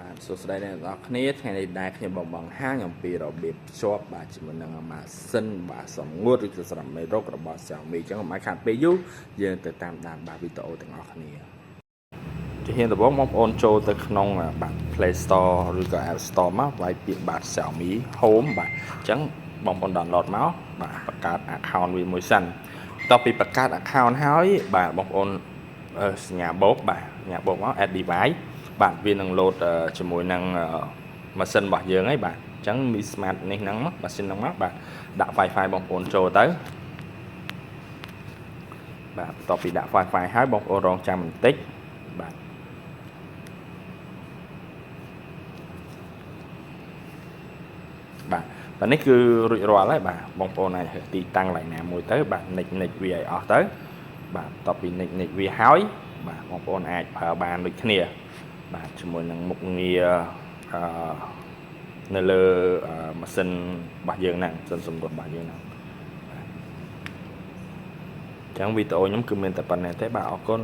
បាទសួស្តីអ្នកទាំងអស់គ្នាថ្ងៃនេះដែរខ្ញុំបងបង្ហាញអំពីរបៀបភ្ជាប់បាទជាមួយនឹងម៉ាស៊ីនបាទសម្ងួតឬក៏ស្រមមេរោគរបស់ Xiaomi អញ្ចឹងកុំឲ្យខាតពេលយូរយើងទៅតាមដានបាទវីដេអូទាំងអស់គ្នាជាហ៊ានដំបូងបងប្អូនចូលទៅក្នុងបាទ Play Store ឬក៏ App Store មកវាយពាក្យបាទ Xiaomi Home បាទអញ្ចឹងបងប្អូន download មកបាទបង្កើត account វាមួយសិនបន្ទាប់ពីបង្កើត account ហើយបាទបងប្អូនសញ្ញាបូកបាទសញ្ញាបូកមក add device បាទវានឹង load ជាមួយនឹងម៉ាស៊ីនរបស់យើងហើយបាទអញ្ចឹងមី smart នេះហ្នឹងម៉ាស៊ីនហ្នឹងមកបាទដាក់ Wi-Fi បងប្អូនចូលទៅបាទបន្ទាប់ពីដាក់ Wi-Fi ហើយបងប្អូនរងចាំបន្តិចបាទបាទនេះគឺរួចរាល់ហើយបាទបងប្អូនអាចទីតាំងកន្លែងណាមួយទៅបាទនិចវាឲ្យអស់ទៅបាទបន្ទាប់ពីនិចវាហើយបាទបងប្អូនអាចប្រើបានដូចគ្នាបាទជាមួយនឹងមុខងារនៅលើម៉ាស៊ីនរបស់យើងហ្នឹងម៉ាស៊ីនសម្រួលរបស់យើងហ្នឹងអញ្ចឹងវីដេអូខ្ញុំគឺមានតែប៉ុណ្ណេះទេបាទអរគុណ